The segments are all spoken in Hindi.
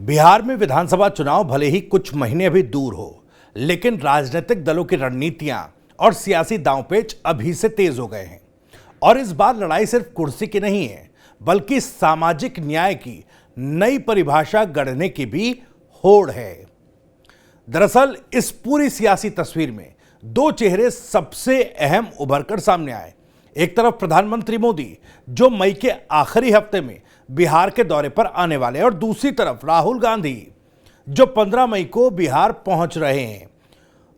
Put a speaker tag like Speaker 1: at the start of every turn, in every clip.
Speaker 1: बिहार में विधानसभा चुनाव भले ही कुछ महीने अभी दूर हो, लेकिन राजनीतिक दलों की रणनीतियां और सियासी दांवपेच अभी से तेज हो गए हैं। और इस बार लड़ाई सिर्फ कुर्सी की नहीं है, बल्कि सामाजिक न्याय की नई परिभाषा गढ़ने की भी होड़ है। दरअसल इस पूरी सियासी तस्वीर में दो चेहरे सबसे अहम उभरकर सामने आए। एक तरफ प्रधानमंत्री मोदी, जो मई के आखिरी हफ्ते में बिहार के दौरे पर आने वाले हैं, और दूसरी तरफ राहुल गांधी, जो 15 मई को बिहार पहुंच रहे हैं।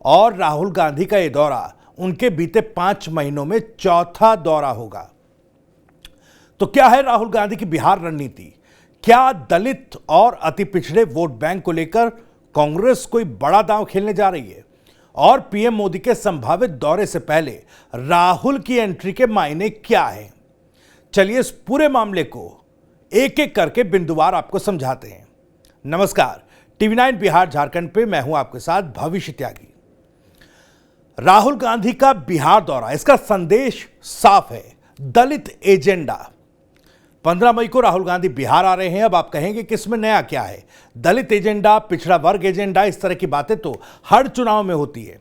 Speaker 1: और राहुल गांधी का यह दौरा उनके बीते 5 महीनों में चौथा दौरा होगा। तो क्या है राहुल गांधी की बिहार रणनीति? क्या दलित और अति पिछड़े वोट बैंक को लेकर कांग्रेस कोई बड़ा दांव खेलने जा रही है? और पीएम मोदी के संभावित दौरे से पहले राहुल की एंट्री के मायने क्या है? चलिए इस पूरे मामले को एक एक करके बिंदुवार आपको समझाते हैं। नमस्कार, TV9 बिहार झारखंड पे मैं हूं आपके साथ भविष्य त्यागी। राहुल गांधी का बिहार दौरा, इसका संदेश साफ है, दलित एजेंडा। 15 मई को राहुल गांधी बिहार आ रहे हैं। अब आप कहेंगे कि इसमें नया क्या है? दलित एजेंडा, पिछड़ा वर्ग एजेंडा, इस तरह की बातें तो हर चुनाव में होती है।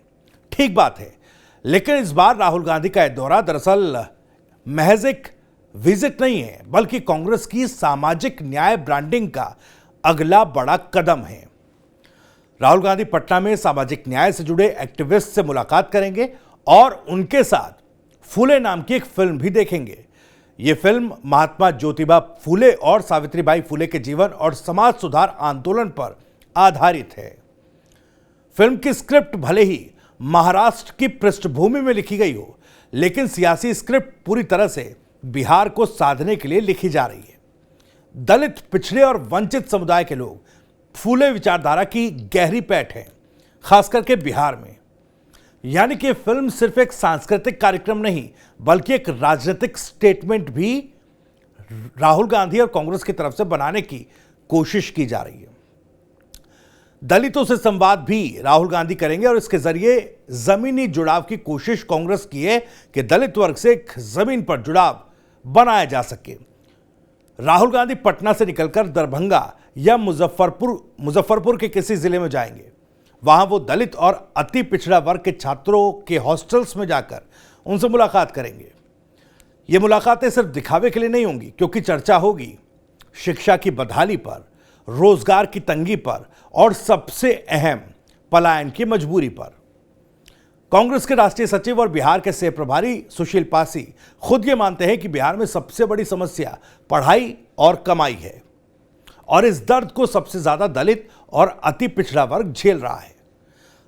Speaker 1: ठीक बात है, लेकिन इस बार राहुल गांधी का यह दौरा दरअसल महज एक विजिट नहीं है, बल्कि कांग्रेस की सामाजिक न्याय ब्रांडिंग का अगला बड़ा कदम है। राहुल गांधी पटना में सामाजिक न्याय से जुड़े एक्टिविस्ट से मुलाकात करेंगे और उनके साथ फूले नाम की एक फिल्म भी देखेंगे। यह फिल्म महात्मा ज्योतिबा फूले और सावित्रीबाई फूले के जीवन और समाज सुधार आंदोलन पर आधारित है। फिल्म की स्क्रिप्ट भले ही महाराष्ट्र की पृष्ठभूमि में लिखी गई हो, लेकिन सियासी स्क्रिप्ट पूरी तरह से बिहार को साधने के लिए लिखी जा रही है। दलित, पिछड़े और वंचित समुदाय के लोग फूले विचारधारा की गहरी पैठ है, खास करके बिहार में। यानी कि फिल्म सिर्फ एक सांस्कृतिक कार्यक्रम नहीं, बल्कि एक राजनीतिक स्टेटमेंट भी राहुल गांधी और कांग्रेस की तरफ से बनाने की कोशिश की जा रही है। दलितों से संवाद भी राहुल गांधी करेंगे और इसके जरिए जमीनी जुड़ाव की कोशिश कांग्रेस की है कि दलित वर्ग से एक जमीन पर जुड़ाव बनाया जा सके। राहुल गांधी पटना से निकलकर दरभंगा या मुजफ्फरपुर के किसी जिले में जाएंगे। वहां वो दलित और अति पिछड़ा वर्ग के छात्रों के हॉस्टल्स में जाकर उनसे मुलाकात करेंगे। ये मुलाकातें सिर्फ दिखावे के लिए नहीं होंगी, क्योंकि चर्चा होगी शिक्षा की बदहाली पर, रोजगार की तंगी पर और सबसे अहम पलायन की मजबूरी पर। कांग्रेस के राष्ट्रीय सचिव और बिहार के सह प्रभारी सुशील पासी खुद ये मानते हैं कि बिहार में सबसे बड़ी समस्या पढ़ाई और कमाई है, और इस दर्द को सबसे ज्यादा दलित और अति पिछड़ा वर्ग झेल रहा है।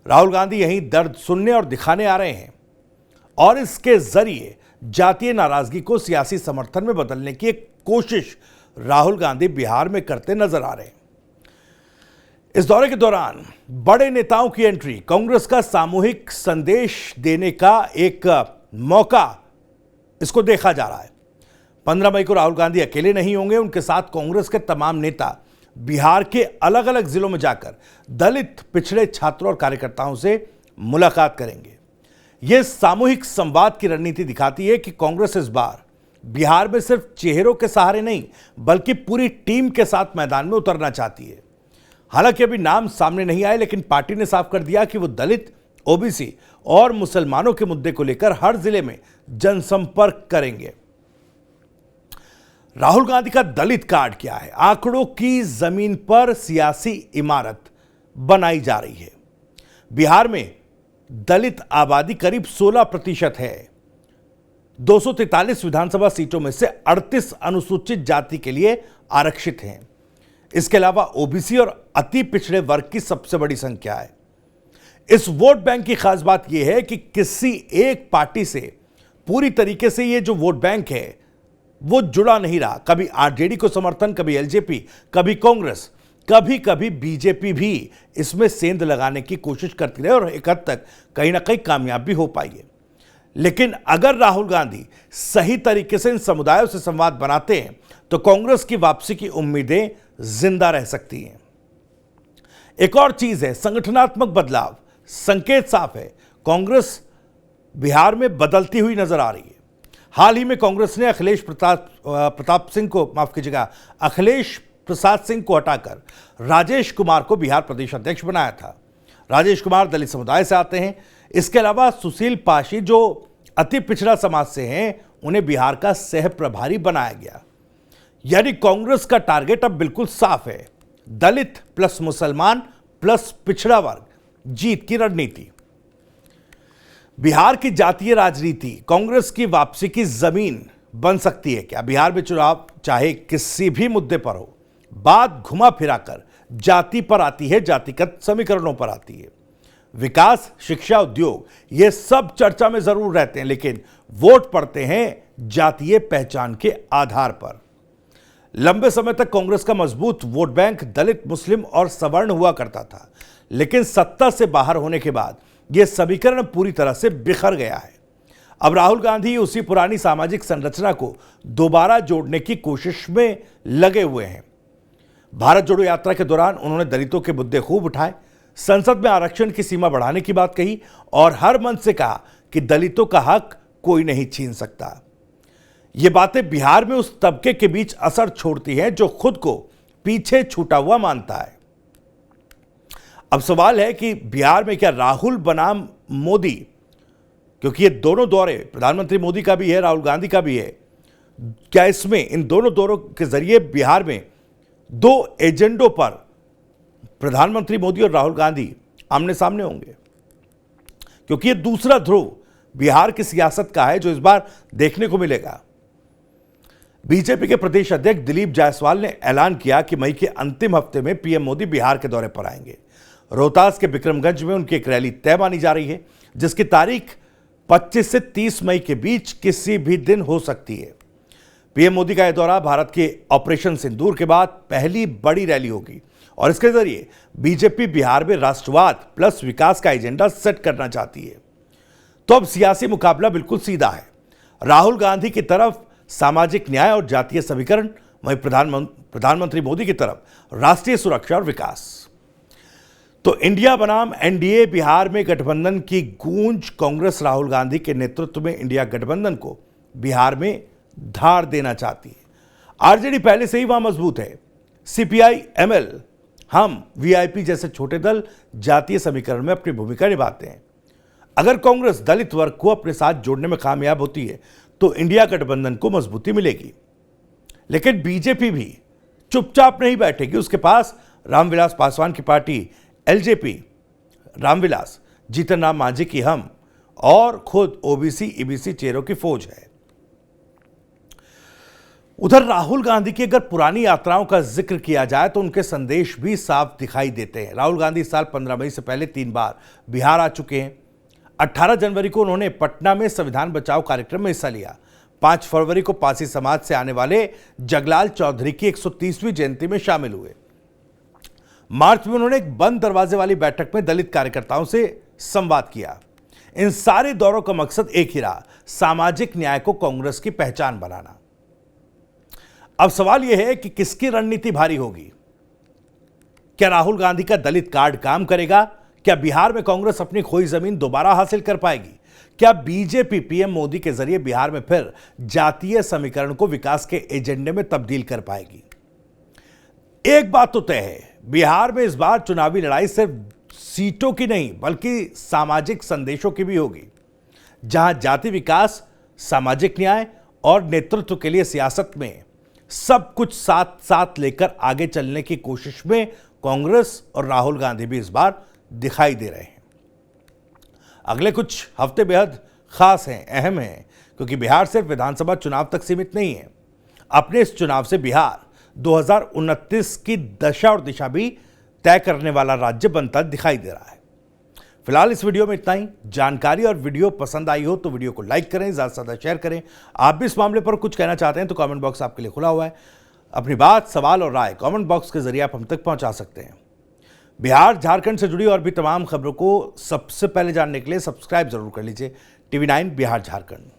Speaker 1: राहुल गांधी यही दर्द सुनने और दिखाने आ रहे हैं, और इसके जरिए जातीय नाराजगी को सियासी समर्थन में बदलने की एक कोशिश राहुल गांधी बिहार में करते नजर आ रहे हैं। इस दौरे के दौरान बड़े नेताओं की एंट्री कांग्रेस का सामूहिक संदेश देने का एक मौका इसको देखा जा रहा है। 15 मई को राहुल गांधी अकेले नहीं होंगे, उनके साथ कांग्रेस के तमाम नेता बिहार के अलग अलग जिलों में जाकर दलित, पिछड़े छात्रों और कार्यकर्ताओं से मुलाकात करेंगे। यह सामूहिक संवाद की रणनीति दिखाती है कि कांग्रेस इस बार बिहार में सिर्फ चेहरों के सहारे नहीं, बल्कि पूरी टीम के साथ मैदान में उतरना चाहती है। हालांकि अभी नाम सामने नहीं आए, लेकिन पार्टी ने साफ कर दिया कि वो दलित, ओबीसी और मुसलमानों के मुद्दे को लेकर हर जिले में जनसंपर्क करेंगे। राहुल गांधी का दलित कार्ड क्या है? आंकड़ों की जमीन पर सियासी इमारत बनाई जा रही है। बिहार में दलित आबादी करीब 16% है। 243 विधानसभा सीटों में से 38 अनुसूचित जाति के लिए आरक्षित हैं। इसके अलावा ओबीसी और अति पिछड़े वर्ग की सबसे बड़ी संख्या है। इस वोट बैंक की खास बात यह है कि किसी एक पार्टी से पूरी तरीके से यह जो वोट बैंक है वो जुड़ा नहीं रहा। कभी आरजेडी को समर्थन, कभी एलजेपी, कभी कांग्रेस, कभी कभी बीजेपी भी इसमें सेंध लगाने की कोशिश करती रही और एक हद तक कहीं ना कहीं कामयाब भी हो पाई है। लेकिन अगर राहुल गांधी सही तरीके से इन समुदायों से संवाद बनाते हैं, तो कांग्रेस की वापसी की उम्मीदें जिंदा रह सकती हैं। एक और चीज है संगठनात्मक बदलाव। संकेत साफ है, कांग्रेस बिहार में बदलती हुई नजर आ रही है। अखिलेश प्रसाद सिंह को हटाकर राजेश कुमार को बिहार प्रदेश अध्यक्ष बनाया था। राजेश कुमार दलित समुदाय से आते हैं। इसके अलावा सुशील पाशी जो अति पिछड़ा समाज से हैं, उन्हें बिहार का सह प्रभारी बनाया गया। यानी कांग्रेस का टारगेट अब बिल्कुल साफ है, दलित प्लस मुसलमान प्लस पिछड़ा वर्ग, जीत की रणनीति। बिहार की जातीय राजनीति कांग्रेस की वापसी की जमीन बन सकती है क्या? बिहार में चुनाव चाहे किसी भी मुद्दे पर हो, बात घुमा फिराकर जाति पर आती है, जातिगत समीकरणों पर आती है। विकास, शिक्षा, उद्योग, ये सब चर्चा में जरूर रहते हैं, लेकिन वोट पड़ते हैं जातीय पहचान के आधार पर। लंबे समय तक कांग्रेस का मजबूत वोट बैंक दलित, मुस्लिम और सवर्ण हुआ करता था, लेकिन सत्ता से बाहर होने के बाद यह समीकरण पूरी तरह से बिखर गया है। अब राहुल गांधी उसी पुरानी सामाजिक संरचना को दोबारा जोड़ने की कोशिश में लगे हुए हैं। भारत जोड़ो यात्रा के दौरान उन्होंने दलितों के मुद्दे खूब उठाए, संसद में आरक्षण की सीमा बढ़ाने की बात कही और हर मंच से कहा कि दलितों का हक कोई नहीं छीन सकता। ये बातें बिहार में उस तबके के बीच असर छोड़ती हैं जो खुद को पीछे छूटा हुआ मानता है। अब सवाल है कि बिहार में क्या राहुल बनाम मोदी, क्योंकि ये दोनों दौरे प्रधानमंत्री मोदी का भी है, राहुल गांधी का भी है, क्या इसमें इन दोनों दौरों के जरिए बिहार में दो एजेंडों पर प्रधानमंत्री मोदी और राहुल गांधी आमने सामने होंगे? क्योंकि ये दूसरा ध्रुव बिहार की सियासत का है जो इस बार देखने को मिलेगा। बीजेपी के प्रदेश अध्यक्ष दिलीप जायसवाल ने ऐलान किया कि मई के अंतिम हफ्ते में पीएम मोदी बिहार के दौरे पर आएंगे। रोहतास के बिक्रमगंज में उनकी एक रैली तय मानी जा रही है, जिसकी तारीख 25 से 30 मई के बीच किसी भी दिन हो सकती है। पीएम मोदी का यह दौरा भारत के ऑपरेशन सिंदूर के बाद पहली बड़ी रैली होगी और इसके जरिए बीजेपी बिहार में राष्ट्रवाद प्लस विकास का एजेंडा सेट करना चाहती है। तो अब सियासी मुकाबला बिल्कुल सीधा है। राहुल गांधी की तरफ सामाजिक न्याय और जातीय समीकरण, वहीं प्रधानमंत्री मोदी की तरफ राष्ट्रीय सुरक्षा और विकास। तो इंडिया बनाम एनडीए बिहार में गठबंधन की गूंज कांग्रेस राहुल गांधी के नेतृत्व में इंडिया गठबंधन को बिहार में धार देना चाहती है। आरजेडी पहले से ही वहां मजबूत है। सीपीआई, एमएल, हम, वीआईपी जैसे छोटे दल जातीय समीकरण में अपनी भूमिका निभाते हैं। अगर कांग्रेस दलित वर्ग को अपने साथ जोड़ने में कामयाब होती है तो इंडिया गठबंधन को मजबूती मिलेगी। लेकिन बीजेपी भी चुपचाप नहीं बैठेगी। उसके पास रामविलास पासवान की पार्टी एलजेपी, रामविलास, जीतन राम मांझी की हम और खुद ओबीसी ईबीसी चेहरों की फौज है। उधर राहुल गांधी की अगर पुरानी यात्राओं का जिक्र किया जाए तो उनके संदेश भी साफ दिखाई देते हैं। राहुल गांधी इस साल 15 मई से पहले 3 बार बिहार आ चुके हैं। 18 जनवरी को उन्होंने पटना में संविधान बचाओ कार्यक्रम में हिस्सा लिया। 5 फरवरी को पासी समाज से आने वाले जगलाल चौधरी की 130वीं जयंती में शामिल हुए। मार्च में उन्होंने एक बंद दरवाजे वाली बैठक में दलित कार्यकर्ताओं से संवाद किया। इन सारे दौरों का मकसद एक ही रहा, सामाजिक न्याय को कांग्रेस की पहचान बनाना। अब सवाल यह है कि किसकी रणनीति भारी होगी? क्या राहुल गांधी का दलित कार्ड काम करेगा? क्या बिहार में कांग्रेस अपनी खोई जमीन दोबारा हासिल कर पाएगी? क्या बीजेपी पीएम मोदी के जरिए बिहार में फिर जातीय समीकरण को विकास के एजेंडे में तब्दील कर पाएगी? एक बात तो तय है, बिहार में इस बार चुनावी लड़ाई सिर्फ सीटों की नहीं बल्कि सामाजिक संदेशों की भी होगी। जहां जाति विकास, सामाजिक न्याय और नेतृत्व के लिए सियासत में सब कुछ साथ साथ लेकर आगे चलने की कोशिश में कांग्रेस और राहुल गांधी भी इस बार दिखाई दे रहे हैं। अगले कुछ हफ्ते बेहद खास हैं, अहम हैं, क्योंकि बिहार सिर्फ विधानसभा चुनाव तक सीमित नहीं है। अपने इस चुनाव से बिहार 2029 की दशा और दिशा भी तय करने वाला राज्य बनता दिखाई दे रहा है। फिलहाल इस वीडियो में इतना ही। जानकारी और वीडियो पसंद आई हो तो वीडियो को लाइक करें, ज़्यादा से ज़्यादा शेयर करें। आप भी इस मामले पर कुछ कहना चाहते हैं तो कमेंट बॉक्स आपके लिए खुला हुआ है। अपनी बात, सवाल और राय कमेंट बॉक्स के जरिए आप हम तक पहुंचा सकते हैं। बिहार झारखंड से जुड़ी और भी तमाम खबरों को सबसे पहले जानने के लिए सब्सक्राइब जरूर कर लीजिए TV9 बिहार झारखंड।